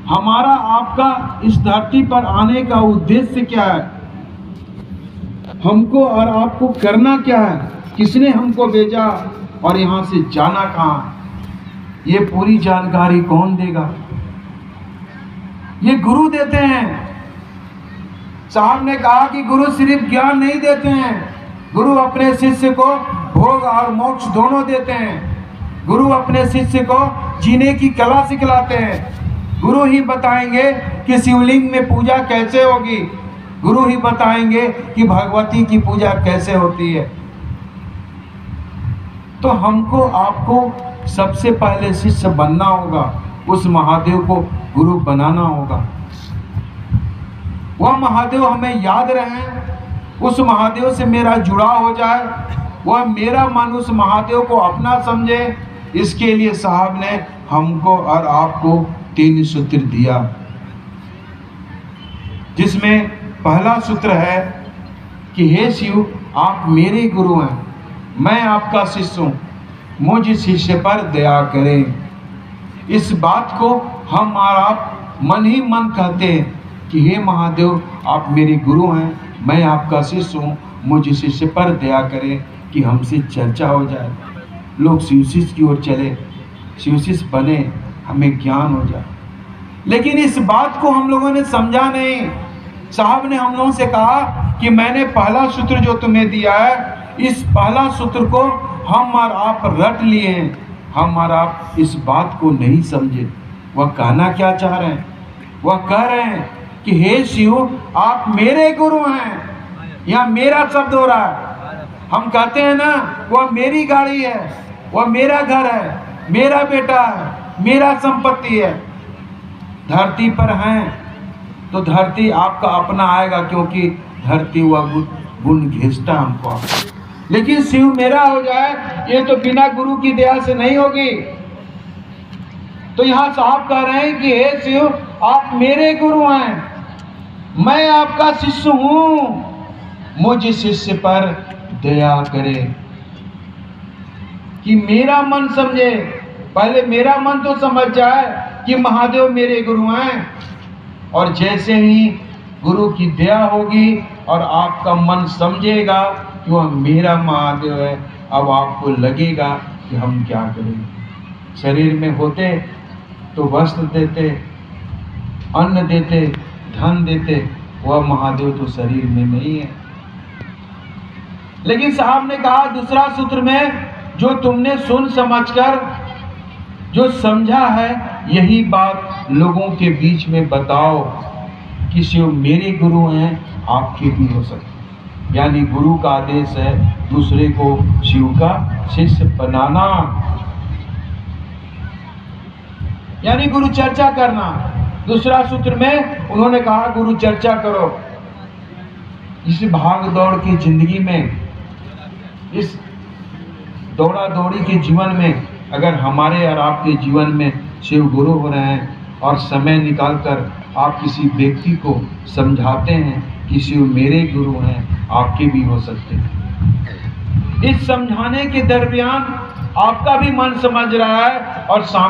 हमारा आपका इस धरती पर आने का उद्देश्य क्या है, हमको और आपको करना क्या है, किसने हमको भेजा और यहाँ से जाना कहाँ, ये पूरी जानकारी कौन देगा? ये गुरु देते हैं। साहब ने कहा कि गुरु सिर्फ ज्ञान नहीं देते हैं, गुरु अपने शिष्य को भोग और मोक्ष दोनों देते हैं। गुरु अपने शिष्य को जीने की कला सिखलाते हैं। गुरु ही बताएंगे कि शिवलिंग में पूजा कैसे होगी, गुरु ही बताएंगे कि भगवती की पूजा कैसे होती है। तो हमको आपको सबसे पहले शिष्य बनना होगा, उस महादेव को गुरु बनाना होगा। वह महादेव हमें याद रहे, उस महादेव से मेरा जुड़ाव हो जाए, वह मेरा मन उस महादेव को अपना समझे। इसके लिए साहब ने हमको और आपको 3 सूत्र दिया, जिसमें पहला सूत्र है कि हे शिव, आप मेरे गुरु हैं, मैं आपका शिष्य हूँ, मुझ शिष्य पर दया करें। इस बात को हम और आप मन ही मन कहते हैं कि हे महादेव, आप मेरे गुरु हैं, मैं आपका शिष्य हूँ, मुझ शिष्य पर दया करें कि हमसे चर्चा हो जाए, लोग शिवशिष्य की ओर चले, शिवशिष्य बने, हमें ज्ञान हो जाए। लेकिन इस बात को हम लोगों ने समझा नहीं। साहब ने हम लोगों से कहा कि मैंने पहला सूत्र जो तुम्हें दिया है, इस पहला सूत्र को हम और आप रट लिए हैं, हम और आप इस बात को नहीं समझे। वह कहना क्या चाह रहे हैं? वह कह रहे हैं कि हे शिव, आप मेरे गुरु हैं। यहाँ मेरा शब्द हो रहा है। हम कहते हैं ना, वह मेरी गाड़ी है, वह मेरा घर है, मेरा बेटा है, मेरा संपत्ति है। धरती पर हैं तो धरती आपका अपना आएगा, क्योंकि धरती वह गुण घेजता हमको। लेकिन शिव मेरा हो जाए, ये तो बिना गुरु की दया से नहीं होगी। तो यहाँ साहब कह रहे हैं कि हे शिव, आप मेरे गुरु हैं, मैं आपका शिष्य हूँ, मुझ शिष्य पर दया करें। कि मेरा मन समझे, पहले मेरा मन तो समझ जाए कि महादेव मेरे गुरु हैं, और जैसे ही गुरु की दया होगी और आपका मन समझेगा कि वह मेरा महादेव है, अब आपको लगेगा कि हम क्या करें। शरीर में होते तो वस्त्र देते, अन्न देते, धन देते, वह महादेव तो शरीर में नहीं है। लेकिन साहब ने कहा दूसरा सूत्र में, जो तुमने सुन समझकर जो समझा है, यही बात लोगों के बीच में बताओ कि शिव मेरे गुरु हैं, आपके भी हो सकते। यानी गुरु का आदेश है दूसरे को शिव का शिष्य बनाना, यानी गुरु चर्चा करना। दूसरा सूत्र में उन्होंने कहा गुरु चर्चा करो। इस भाग दौड़ की जिंदगी में, इस दौड़ा दौड़ी के जीवन में, अगर हमारे और आपके जीवन में शिव गुरु हो रहे हैं और समय निकालकर आप किसी व्यक्ति को समझाते हैं कि शिव मेरे गुरु हैं, आपके भी हो सकते हैं। इस समझाने के दरमियान आपका भी मन समझ रहा है और सामने